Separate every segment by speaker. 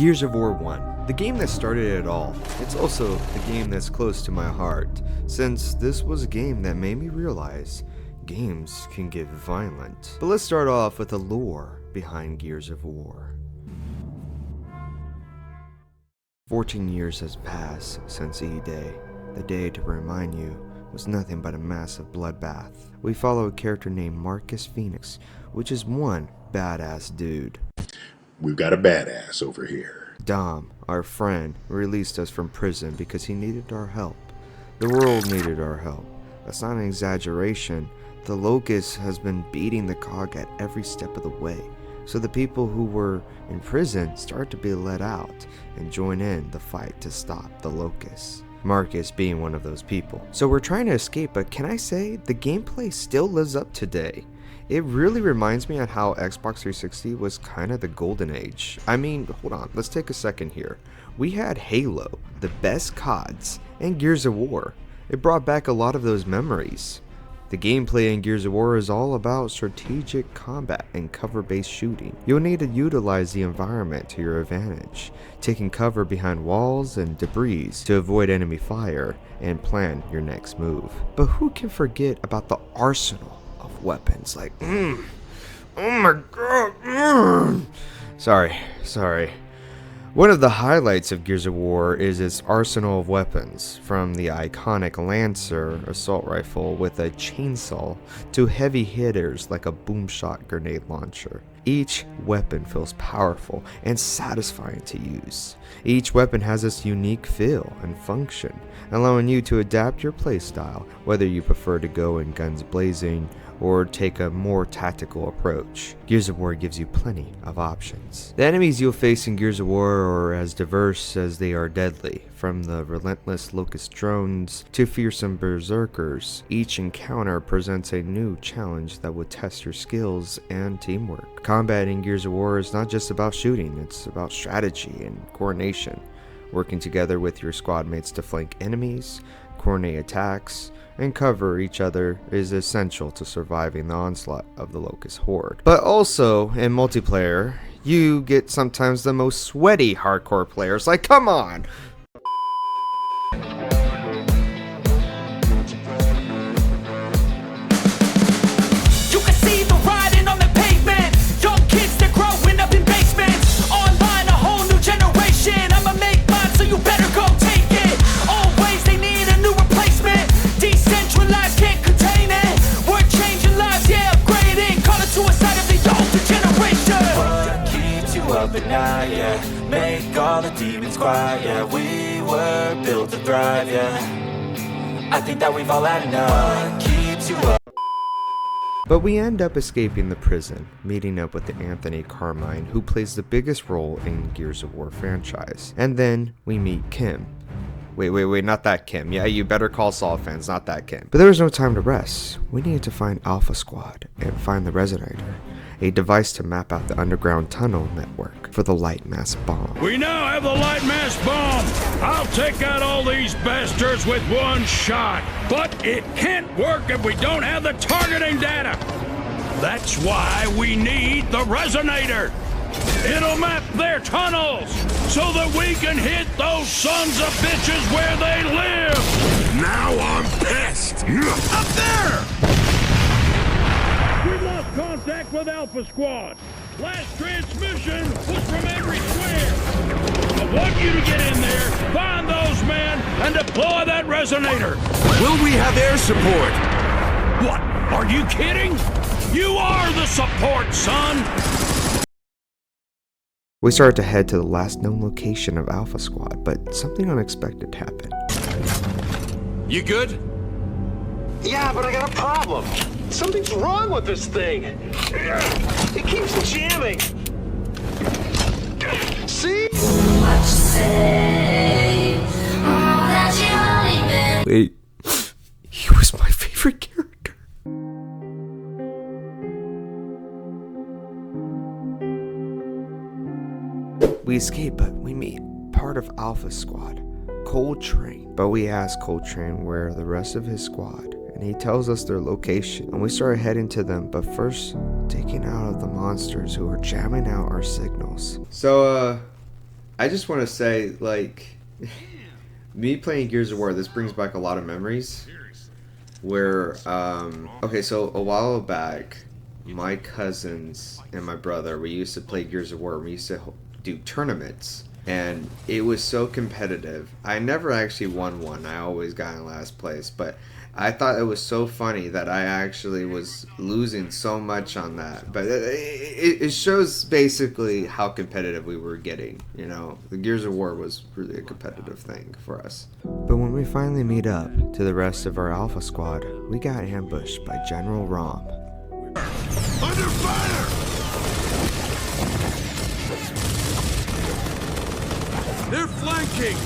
Speaker 1: Gears of War 1, the game that started it all. It's also the game that's close to my heart, since this was a game that made me realize games can get violent. But let's start off with the lore behind Gears of War. 14 years has passed since E-Day. The day, to remind you, was nothing but a massive bloodbath. We follow a character named Marcus Phoenix, which is one badass dude.
Speaker 2: We've got a badass over here.
Speaker 1: Dom, our friend, released us from prison because he needed our help. The world needed our help. That's not an exaggeration. The Locust has been beating the cog at every step of the way. So the people who were in prison start to be let out and join in the fight to stop the Locust. Marcus being one of those people. So we're trying to escape, but can I say the gameplay still lives up today? It really reminds me of how Xbox 360 was kind of the golden age. I mean, hold on, let's take a second here. We had Halo, the best CODs, and Gears of War. It brought back a lot of those memories. The gameplay in Gears of War is all about strategic combat and cover-based shooting. You'll need to utilize the environment to your advantage, taking cover behind walls and debris to avoid enemy fire and plan your next move. But who can forget about the arsenal of weapons like, oh my god, sorry. One of the highlights of Gears of War is its arsenal of weapons, from the iconic Lancer assault rifle with a chainsaw to heavy hitters like a boomshot grenade launcher. Each weapon feels powerful and satisfying to use. Each weapon has its unique feel and function, allowing you to adapt your playstyle, whether you prefer to go in guns blazing or take a more tactical approach. Gears of War gives you plenty of options. The enemies you'll face in Gears of War are as diverse as they are deadly, from the relentless Locust drones to fearsome berserkers. Each encounter presents a new challenge that will test your skills and teamwork. Combat in Gears of War is not just about shooting, it's about strategy and coordination. Working together with your squad mates to flank enemies, coordinate attacks, and cover each other is essential to surviving the onslaught of the Locust Horde. But also, in multiplayer, you get sometimes the most sweaty hardcore players. Like, come on!
Speaker 3: Make all the demons quiet, yeah. We were built to thrive, yeah. I think that we've all had enough. What keeps you up?
Speaker 1: But we end up escaping the prison, meeting up with Anthony Carmine, who plays the biggest role in Gears of War franchise. And then we meet Kim. Wait, not that Kim. Yeah, you Better Call Saul fans, not that Kim. But there was no time to rest. We needed to find Alpha Squad and find the Resonator, a device to map out the underground tunnel network for the light mass bomb.
Speaker 4: We now have the light mass bomb. I'll take out all these bastards with one shot. But it can't work if we don't have the targeting data. That's why we need the Resonator. It'll map their tunnels so that we can hit those sons of bitches where they live.
Speaker 2: Now I'm pissed.
Speaker 4: Up there! We lost contact with Alpha Squad. Last transmission was from every square. I want you to get in there, find those men, and deploy that Resonator.
Speaker 2: Will we have air support?
Speaker 4: What? Are you kidding? You are the support, son!
Speaker 1: We started to head to the last known location of Alpha Squad, but something unexpected happened.
Speaker 2: You good?
Speaker 5: Yeah, but I got a problem. Something's wrong with this thing. It keeps jamming. See?
Speaker 1: Wait, he was my favorite character. We escape, but we meet part of Alpha Squad, Coltrane. But we ask Coltrane where the rest of his squad, and he tells us their location, and we start heading to them, but first taking out of the monsters who are jamming out our signals. So, I just want to say, like, me playing Gears of War, this brings back a lot of memories. Where, okay, so a while back, my cousins and my brother, we used to play Gears of War. We used to do tournaments, and it was so competitive. I never actually won one. I always got in last place, but I thought it was so funny that I actually was losing so much on that. But it shows basically how competitive we were getting. You know, the Gears of War was really a competitive thing for us. But when we finally meet up to the rest of our Alpha Squad, we got ambushed by General Rom.
Speaker 2: Under fire! They're flanking!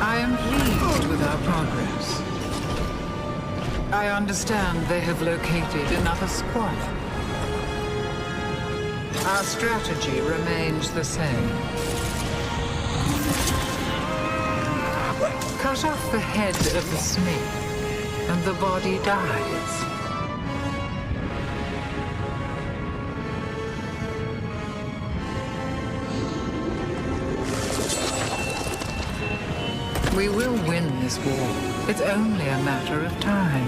Speaker 6: I am pleased with our progress. I understand they have located another squad. Our strategy remains the same. Cut off the head of the snake, and the body dies. We will win this war. It's only a matter of time.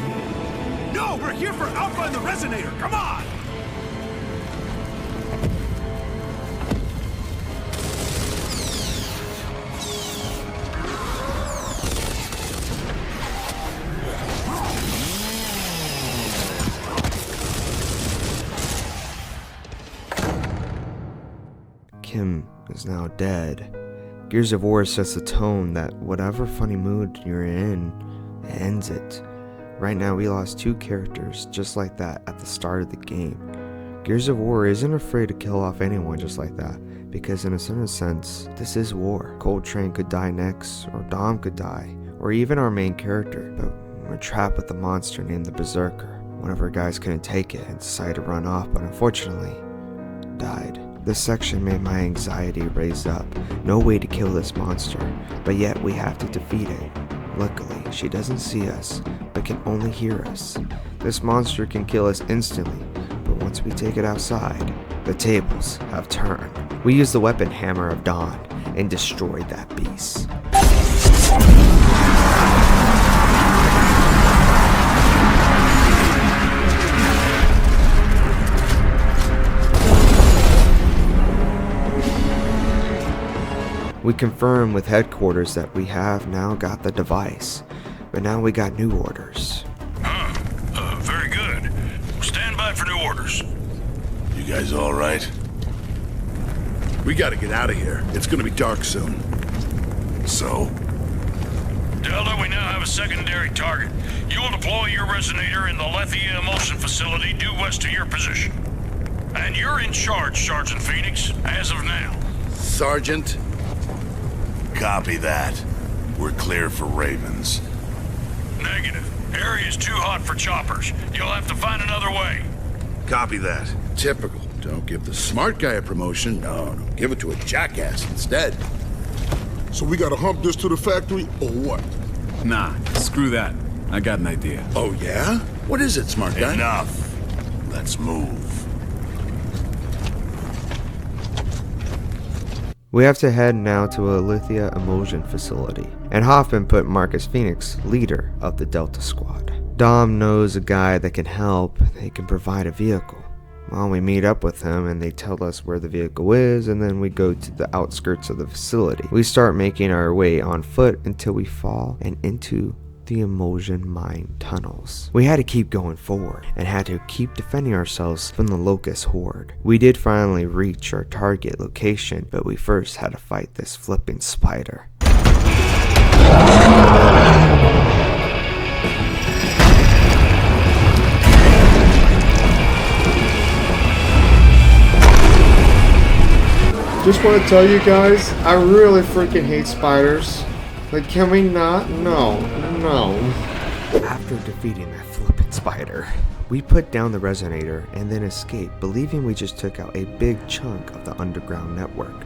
Speaker 2: No, we're here for Alpha and the Resonator. Come on!
Speaker 1: Kim is now dead. Gears of War sets the tone that whatever funny mood you're in, it ends it. Right now we lost 2 characters just like that at the start of the game. Gears of War isn't afraid to kill off anyone just like that, because in a certain sense, this is war. Coltrane could die next, or Dom could die, or even our main character, but we're trapped with a monster named the Berserker. One of our guys couldn't take it and decided to run off, but unfortunately, died. This section made my anxiety raise up. No way to kill this monster, but yet we have to defeat it. Luckily, she doesn't see us, but can only hear us. This monster can kill us instantly, but once we take it outside, the tables have turned. We used the weapon Hammer of Dawn and destroyed that beast. We confirm with headquarters that we have now got the device, but now we got new orders.
Speaker 4: Very good. Stand by for new orders.
Speaker 2: You guys all right? We gotta get out of here. It's gonna be dark soon. So?
Speaker 4: Delta, we now have a secondary target. You will deploy your resonator in the Lethia Emulsion facility due west of your position. And you're in charge, Sergeant Phoenix, as of now.
Speaker 2: Sergeant? Copy that. We're clear for Ravens.
Speaker 4: Negative. Area's too hot for choppers. You'll have to find another way.
Speaker 2: Copy that. Typical. Don't give the smart guy a promotion. No, give it to a jackass instead.
Speaker 7: So we gotta hump this to the factory, or what?
Speaker 8: Nah, screw that. I got an idea.
Speaker 2: Oh, yeah? What is it, smart guy?
Speaker 8: Enough. Let's move.
Speaker 1: We have to head now to a Lethia Emulsion facility, and Hoffman put Marcus Phoenix leader of the Delta Squad. Dom knows a guy that can help. They can provide a vehicle. Well, we meet up with him and they tell us where the vehicle is, and then we go to the outskirts of the facility. We start making our way on foot until we fall and into the Immersion mine tunnels. We had to keep going forward and had to keep defending ourselves from the Locust Horde. We did finally reach our target location, but we first had to fight this flipping spider. Just want to tell you guys, I really freaking hate spiders. Like, can we not? No. After defeating that flippin' spider, we put down the resonator and then escaped, believing we just took out a big chunk of the underground network.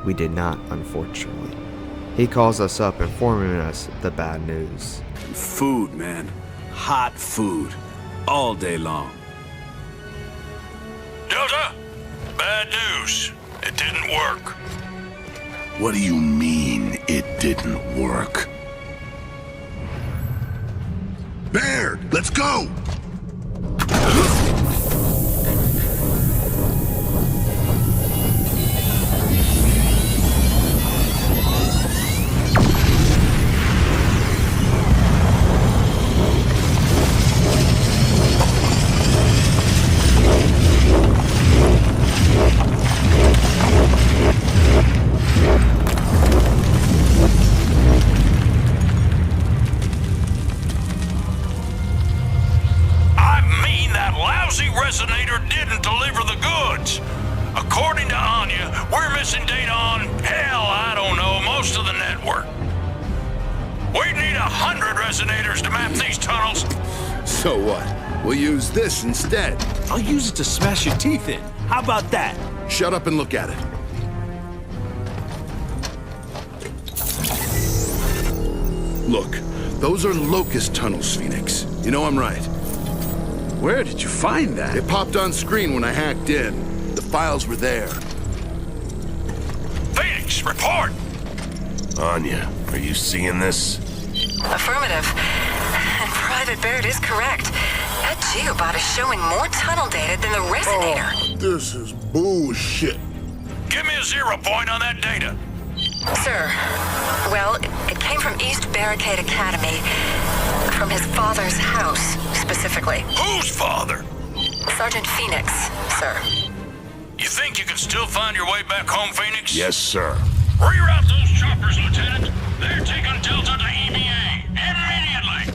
Speaker 1: We did not, unfortunately. He calls us up, informing us the bad news.
Speaker 8: Food, man. Hot food. All day long.
Speaker 4: Delta, bad news. It didn't work.
Speaker 2: What do you mean, it didn't work? Baird, let's go!
Speaker 4: Resonator didn't deliver the goods. According to Anya, we're missing data on, hell, I don't know, most of the network. We need 100 resonators to map these tunnels.
Speaker 2: So what? We'll use this instead.
Speaker 9: I'll use it to smash your teeth in. How about that?
Speaker 2: Shut up and look at it. Look, those are Locust tunnels, Phoenix. You know I'm right.
Speaker 8: Where did you find that?
Speaker 2: It popped on screen when I hacked in. The files were there.
Speaker 4: Phoenix, report!
Speaker 10: Anya, are you seeing this?
Speaker 11: Affirmative. And Private Baird is correct. That geobot is showing more tunnel data than the resonator.
Speaker 7: Oh, this is bullshit.
Speaker 4: Give me a 0 point on that data.
Speaker 11: Sir, well, it came from East Barricade Academy. From his father's house, specifically.
Speaker 4: Whose father?
Speaker 11: Sergeant Phoenix, sir.
Speaker 4: You think you can still find your way back home, Phoenix?
Speaker 10: Yes, sir.
Speaker 4: Reroute those choppers, Lieutenant. They're taking Delta to EBA. Immediately.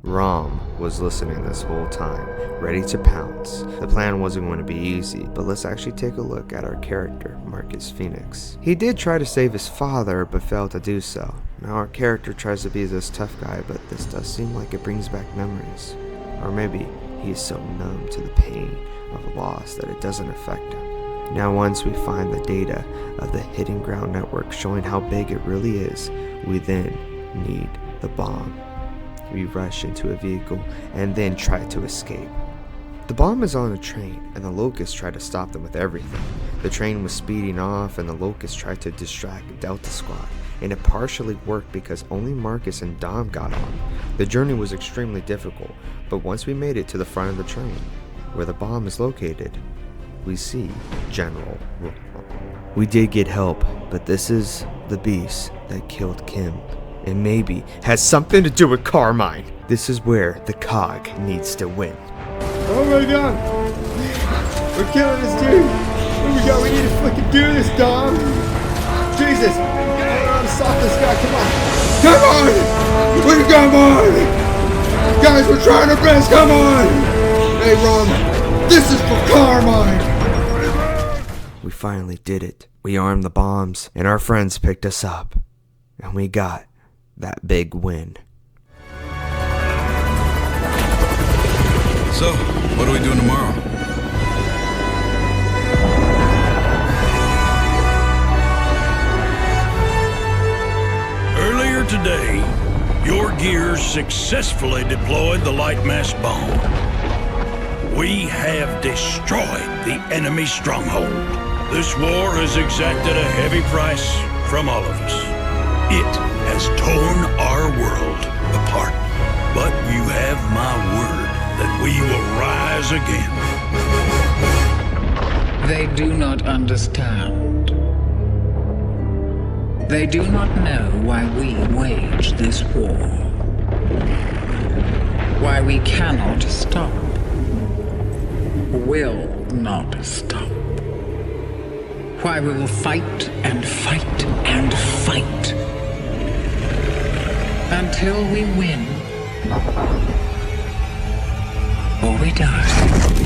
Speaker 1: Rom was listening this whole time, ready to pounce. The plan wasn't going to be easy, but let's actually take a look at our character, Marcus Phoenix. He did try to save his father, but failed to do so. Now our character tries to be this tough guy, but this does seem like it brings back memories. Or maybe he is so numb to the pain of loss that it doesn't affect him. Now once we find the data of the hidden ground network showing how big it really is, we then need the bomb. We rush into a vehicle and then try to escape. The bomb is on a train and the Locusts try to stop them with everything. The train was speeding off and the Locusts tried to distract Delta Squad, and it partially worked because only Marcus and Dom got on. The journey was extremely difficult, but once we made it to the front of the train, where the bomb is located, we see General. We did get help, but this is the beast that killed Kim. And maybe has something to do with Carmine. This is where the cog needs to win. Oh my god! We're killing this dude! Oh my god, we need to fucking do this, Dom! Jesus! Stop this guy, come on! Come on! Come on! Guys, we're trying our best, come on! Hey, Ron, this is for Carmine! We finally did it. We armed the bombs, and our friends picked us up. And we got that big win.
Speaker 8: So, what are we doing tomorrow?
Speaker 4: Earlier today, your gears successfully deployed the Lightmass bomb. We have destroyed the enemy stronghold. This war has exacted a heavy price from all of us. It has torn our world apart. But you have my word that we will rise again.
Speaker 6: They do not understand. They do not know why we wage this war. Why we cannot stop. Will not stop. Why we will fight and fight and fight until we win or we die.